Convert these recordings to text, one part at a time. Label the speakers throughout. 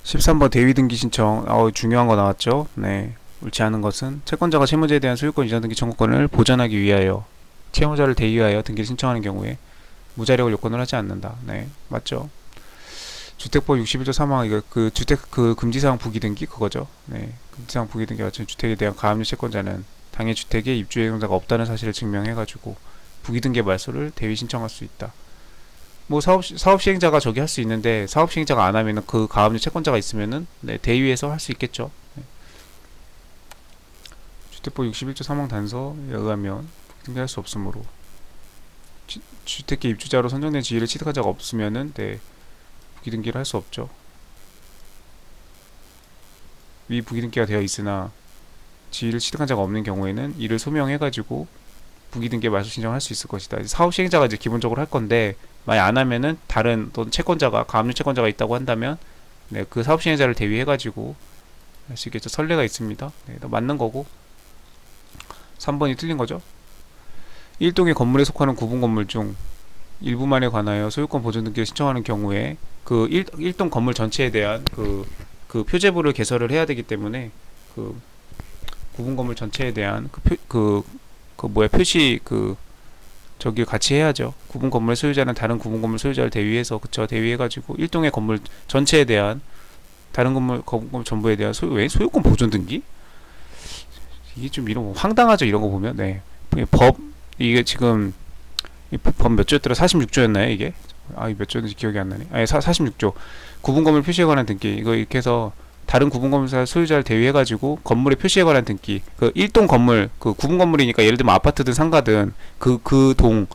Speaker 1: 13번 대위 등기 신청. 중요한 거 나왔죠. 네. 옳지 않은 것은 채권자가 채무자에 대한 소유권 이전 등기 청구권을 보전하기 위하여 채무자를 대위하여 등기를 신청하는 경우에 무자력을 요건을 하지 않는다. 네. 맞죠. 주택법 61조 3항 이거 그 주택 그 금지사항 부기등기 그거죠. 네. 금지사항 부기등기 같은 주택에 대한 가압류 채권자는 당해 주택에 입주 예정자가 없다는 사실을 증명해가지고 부기등기 말소를 대위 신청할 수 있다. 뭐 사업 시행자가 저기 할 수 있는데 사업 시행자가 안 하면은 그 가압류 채권자가 있으면은 네, 대위에서 할 수 있겠죠. 네. 주택법 61조 3항 단서에 의하면 등기할 수 없으므로 주택계 입주자로 선정된 지위를 취득한 자가 없으면은 네, 부기등기를 할 수 없죠. 위 부기등기가 되어 있으나 지위를 취득한 자가 없는 경우에는 이를 소명해가지고 부기등기 말소 신청할 수 있을 것이다. 사업 시행자가 이제 기본적으로 할 건데 만약 안 하면은 다른 또 채권자가 가압류 채권자가 있다고 한다면 네, 그 사업 시행자를 대위해가지고 할 수 있겠죠. 선례가 있습니다. 네, 맞는 거고 3번이 틀린 거죠. 1동의 건물에 속하는 구분 건물 중 일부만에 관하여 소유권 보존 등기를 신청하는 경우에 그 1동 건물 전체에 대한 그 표제부를 개설을 해야 되기 때문에 그 구분 건물 전체에 대한 표시 저기 같이 해야죠. 구분 건물의 소유자는 다른 구분 건물 소유자를 대위해서 그쵸 대위해가지고 1동의 건물 전체에 대한 다른 건물 전부에 대한 왜 소유권 보존 등기? 이게 좀 이런 거 황당하죠. 이런 거 보면 네. 이게 지금 법 몇 조였더라? 46조였나요 이게? 몇 조인지 기억이 안 나네. 46조 구분 건물 표시에 관한 등기 이거 이렇게 해서 다른 구분 건물 소유자를 대위해가지고 건물의 표시에 관한 등기 그 1동 건물 그 구분 건물이니까 예를 들면 아파트든 상가든 그 101동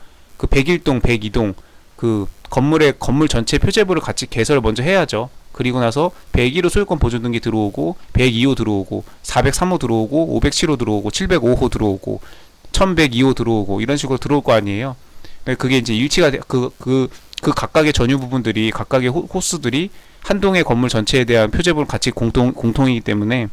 Speaker 1: 102동 그 건물의 건물 전체 표제부를 같이 개설을 먼저 해야죠. 그리고 나서 101호 소유권 보존 등기 들어오고 102호 들어오고 403호 들어오고 507호 들어오고 705호 들어오고 1102호 들어오고 이런 식으로 들어올 거 아니에요. 그게 이제 일치가 그 각각의 전유 부분들이 각각의 호수들이 한 동의 건물 전체에 대한 표제부를 같이 공통이기 때문에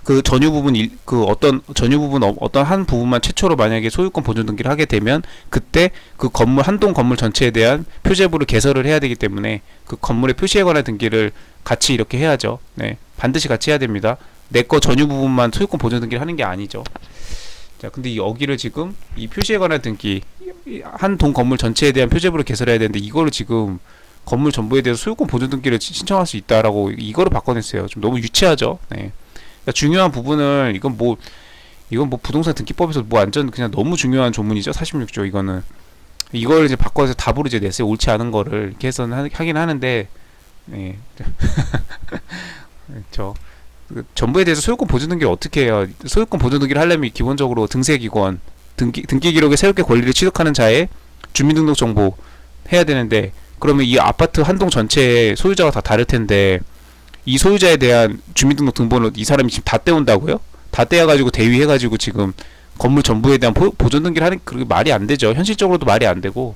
Speaker 1: 그 전유 부분 어떤 한 부분만 최초로 만약에 소유권 보존 등기를 하게 되면 그때 그 건물 한 동 건물 전체에 대한 표제부를 개설을 해야 되기 때문에 그 건물의 표시에 관한 등기를 같이 이렇게 해야죠. 네, 반드시 같이 해야 됩니다. 내 거 전유 부분만 소유권 보존 등기를 하는 게 아니죠. 자, 근데 여기를 지금 이 표시에 관한 등기 한 동 건물 전체에 대한 표제부를 개설해야 되는데 이거를 지금 건물 전부에 대해서 소유권 보존 등기를 신청할 수 있다라고 이거를 바꿔냈어요. 좀 너무 유치하죠. 네. 그러니까 중요한 부분을 이건 뭐 부동산 등기법에서 뭐 완전 그냥 너무 중요한 조문이죠. 46조 이거는 이걸 이제 바꿔서 답으로 이제 냈어요. 옳지 않은 거를 이렇게 해서는 하긴 하는데 네. 저 전부에 대해서 소유권 보존 등기를 어떻게 해요? 소유권 보존 등기를 하려면 기본적으로 등세기관 등기 기록에 새롭게 권리를 취득하는 자의 주민등록 정보 해야 되는데 그러면 이 아파트 한 동 전체의 소유자가 다 다를 텐데 이 소유자에 대한 주민등록 등본을 이 사람이 지금 다 떼온다고요? 다 떼어가지고 대위해가지고 지금 건물 전부에 대한 보존 등기를 하는 그게 말이 안 되죠. 현실적으로도 말이 안 되고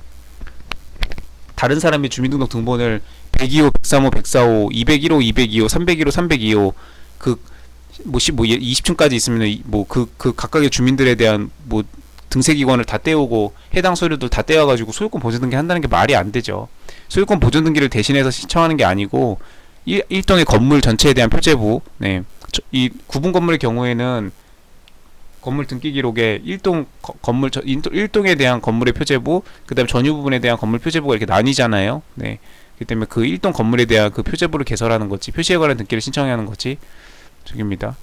Speaker 1: 다른 사람의 주민등록 등본을 102호, 103호, 104호, 201호, 202호, 301호, 302호 그 20층까지 있으면 그 각각의 주민들에 대한 등세기관을 다 떼오고 해당 서류들 다 떼어가지고 소유권 보존 등기 한다는 게 말이 안 되죠. 소유권 보존 등기를 대신해서 신청하는 게 아니고 일동의 건물 전체에 대한 표제부, 네, 이 구분 건물의 경우에는 건물 등기 기록에 1동에 대한 건물의 표제부, 그 다음에 전유 부분에 대한 건물 표제부가 이렇게 나뉘잖아요. 네, 그렇기 때문에 그 1동 건물에 대한 그 표제부를 개설하는 거지, 표시에 관한 등기를 신청해야 하는 거지, 저기입니다.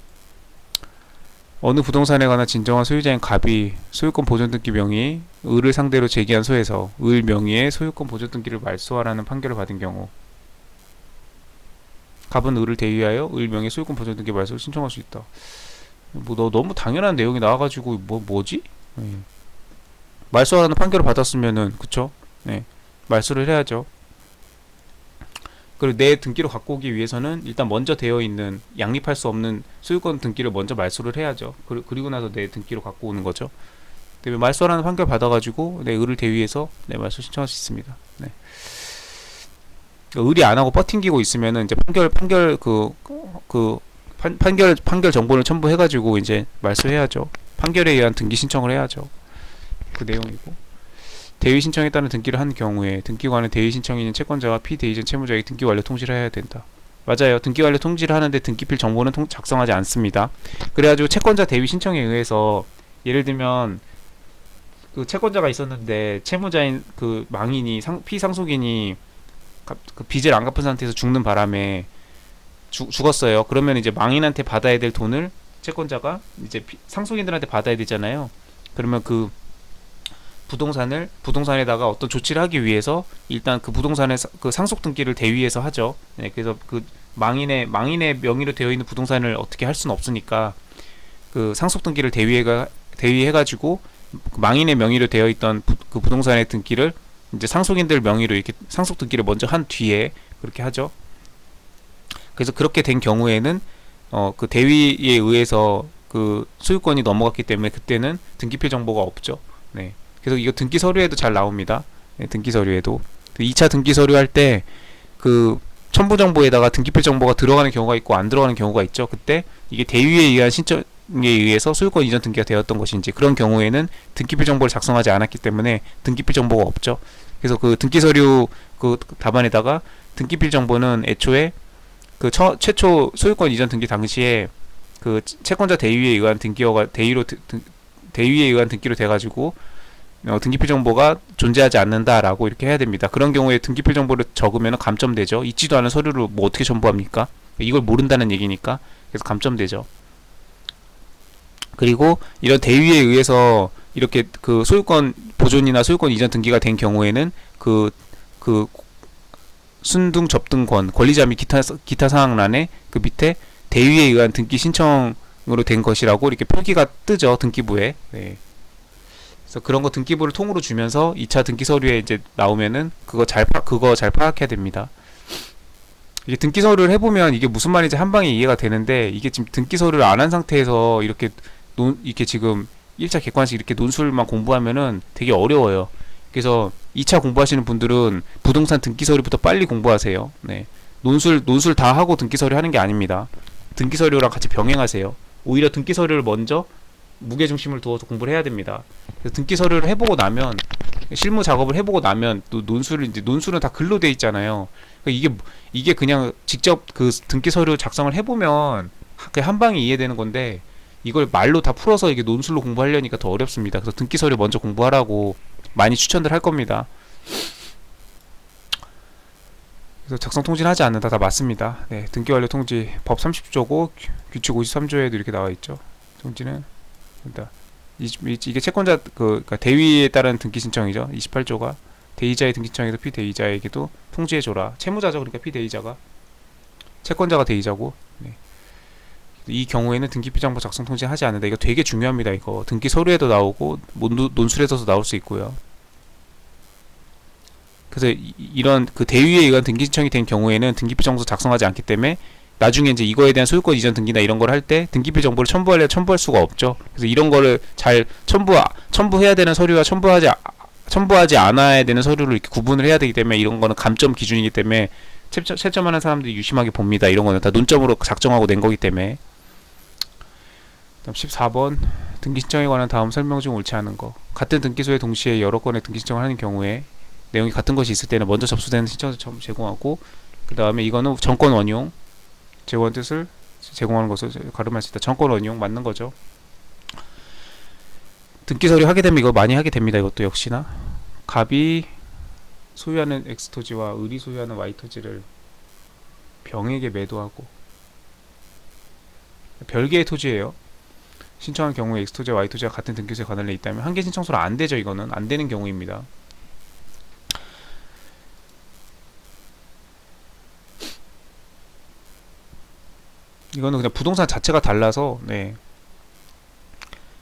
Speaker 1: 어느 부동산에 관한 진정한 소유자인 갑이 소유권 보존 등기 명의 을을 상대로 제기한 소에서 을 명의의 소유권 보존 등기를 말소하라는 판결을 받은 경우 갑은 을을 대위하여 을 명의 소유권 보존 등기 말소를 신청할 수 있다. 너무 당연한 내용이 나와가지고 뭐지? 네. 말소하라는 판결을 받았으면은 그쵸? 네, 말소를 해야죠. 그리고 내 등기로 갖고 오기 위해서는 일단 먼저 되어 있는 양립할 수 없는 소유권 등기를 먼저 말소를 해야죠. 그리고 나서 내 등기로 갖고 오는 거죠. 말소라는 판결 받아가지고 내 을을 대위해서 내 말소 신청할 수 있습니다. 네. 을이 안 하고 버팅기고 있으면은 이제 판결 정보를 첨부해가지고 이제 말소해야죠. 판결에 의한 등기 신청을 해야죠. 그 내용이고. 대위 신청에 따른 등기를 한 경우에 등기관은 대위 신청인인 채권자와 피대위전 채무자에게 등기 완료 통지를 해야 된다. 맞아요. 등기관리 통지를 하는데 등기필 정보는 작성하지 않습니다. 그래가지고 채권자 대위 신청에 의해서 예를 들면 그 채권자가 있었는데 채무자인 그 망인이 피상속인이 그 빚을 안 갚은 상태에서 죽는 바람에 죽었어요. 그러면 이제 망인한테 받아야 될 돈을 채권자가 이제 상속인들한테 받아야 되잖아요. 그러면 그 부동산에다가 어떤 조치를 하기 위해서 일단 그 부동산의 그 상속 등기를 대위해서 하죠. 네, 그래서 그 망인의 명의로 되어 있는 부동산을 어떻게 할 수는 없으니까 그 상속 등기를 대위해가지고 그 망인의 명의로 되어 있던 그 부동산의 등기를 이제 상속인들 명의로 이렇게 상속 등기를 먼저 한 뒤에 그렇게 하죠. 그래서 그렇게 된 경우에는 그 대위에 의해서 그 소유권이 넘어갔기 때문에 그때는 등기필 정보가 없죠. 네. 그래서 이거 등기 서류에도 잘 나옵니다. 네, 등기 서류에도 2차 등기 서류 할 때 그 첨부 정보에다가 등기필 정보가 들어가는 경우가 있고 안 들어가는 경우가 있죠. 그때 이게 대위에 의한 신청에 의해서 소유권 이전 등기가 되었던 것인지 그런 경우에는 등기필 정보를 작성하지 않았기 때문에 등기필 정보가 없죠. 그래서 그 등기 서류 그 답안에다가 등기필 정보는 애초에 그 최초 소유권 이전 등기 당시에 그 채권자 대위에 의한 대위에 의한 등기로 돼가지고 등기필 정보가 존재하지 않는다라고 이렇게 해야 됩니다. 그런 경우에 등기필 정보를 적으면 감점되죠. 있지도 않은 서류를 뭐 어떻게 첨부합니까? 이걸 모른다는 얘기니까. 그래서 감점되죠. 그리고 이런 대위에 의해서 이렇게 그 소유권 보존이나 소유권 이전 등기가 된 경우에는 그 순등 접등권 권리자 및 기타 사항란에 그 밑에 대위에 의한 등기 신청으로 된 것이라고 이렇게 표기가 뜨죠. 등기부에. 네. 그래서 그런 거 등기부를 통으로 주면서 2차 등기 서류에 이제 나오면은 그거 잘 파악해야 됩니다. 이게 등기 서류를 해보면 이게 무슨 말인지 한 방에 이해가 되는데 이게 지금 등기 서류를 안 한 상태에서 이렇게 지금 1차 객관식 이렇게 논술만 공부하면은 되게 어려워요. 그래서 2차 공부하시는 분들은 부동산 등기 서류부터 빨리 공부하세요. 네. 논술 다 하고 등기 서류 하는 게 아닙니다. 등기 서류랑 같이 병행하세요. 오히려 등기 서류를 먼저 무게중심을 두어서 공부를 해야 됩니다. 그래서 등기 서류를 해보고 나면 실무 작업을 해보고 나면 또 논술은 다 글로 돼 있잖아요. 그러니까 이게 그냥 직접 그 등기 서류 작성을 해보면 그냥 한 방에 이해되는 건데 이걸 말로 다 풀어서 이게 논술로 공부하려니까 더 어렵습니다. 그래서 등기 서류 먼저 공부하라고 많이 추천들 할 겁니다. 그래서 작성 통지는 하지 않는다. 다 맞습니다. 네, 등기 완료 통지 법 30조고 규칙 53조에도 이렇게 나와 있죠. 통지는 일단 이게 채권자 그러니까 대위에 따른 등기 신청이죠. 28조가 대위자의 등기 신청에서 피대위자에게도 통지해 줘라. 채무자죠. 그러니까 피대위자가 채권자가 대위자고. 네. 이 경우에는 등기필 정보 작성 통지 하지 않는다. 이거 되게 중요합니다. 이거 등기 서류에도 나오고 논술에서도 나올 수 있고요. 그래서 이런 그 대위에 의한 등기 신청이 된 경우에는 등기필 정보 작성하지 않기 때문에 나중에 이제 이거에 대한 소유권 이전 등기나 이런 걸 할 때 등기필 정보를 첨부할 수가 없죠. 그래서 이런 거를 잘 첨부해야 되는 서류와 첨부하지 않아야 되는 서류를 이렇게 구분을 해야 되기 때문에 이런 거는 감점 기준이기 때문에 채점하는 사람들이 유심하게 봅니다. 이런 거는 다 논점으로 작정하고 낸 거기 때문에. 다음 14번 등기 신청에 관한 다음 설명 중 옳지 않은 거. 같은 등기소에 동시에 여러 건의 등기 신청을 하는 경우에 내용이 같은 것이 있을 때는 먼저 접수되는 신청서 제공하고 그 다음에 이거는 정권 원용 제공한 뜻을 제공하는 것을 가름할 수 있다. 정권 원용 맞는 거죠. 등기 서류 하게 되면 이거 많이 하게 됩니다. 이것도 역시나 갑이 소유하는 X토지와 을이 소유하는 Y토지를 병에게 매도하고 별개의 토지예요. 신청한 경우에 X토지와 Y토지가 같은 등기소에 관할에 있다면 한 개 신청서로 안 되죠. 이거는 안 되는 경우입니다. 이거는 그냥 부동산 자체가 달라서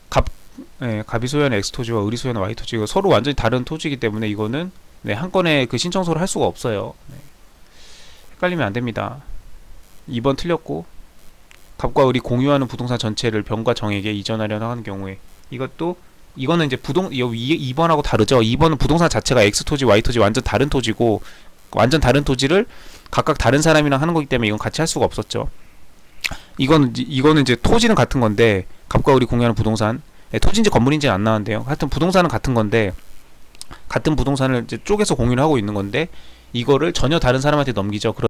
Speaker 1: 갑이 소유하는 X토지와 을이 소유하는 Y토지 이거 서로 완전히 다른 토지이기 때문에 이거는 한 건에 그 신청서를 할 수가 없어요. 헷갈리면 안 됩니다. 2번 틀렸고 갑과 을이 공유하는 부동산 전체를 병과 정에게 이전하려는 하는 경우에 이거는 이제 2번하고 다르죠. 2번은 부동산 자체가 X토지, Y토지 완전 다른 토지고 완전 다른 토지를 각각 다른 사람이랑 하는 거기 때문에 이건 같이 할 수가 없었죠. 이거는 이제 토지는 같은 건데 갑과 을이 공유하는 부동산 토지인지 건물인지 안 나왔는데요. 하여튼 부동산은 같은 건데 같은 부동산을 이제 쪼개서 공유를 하고 있는 건데 이거를 전혀 다른 사람한테 넘기죠.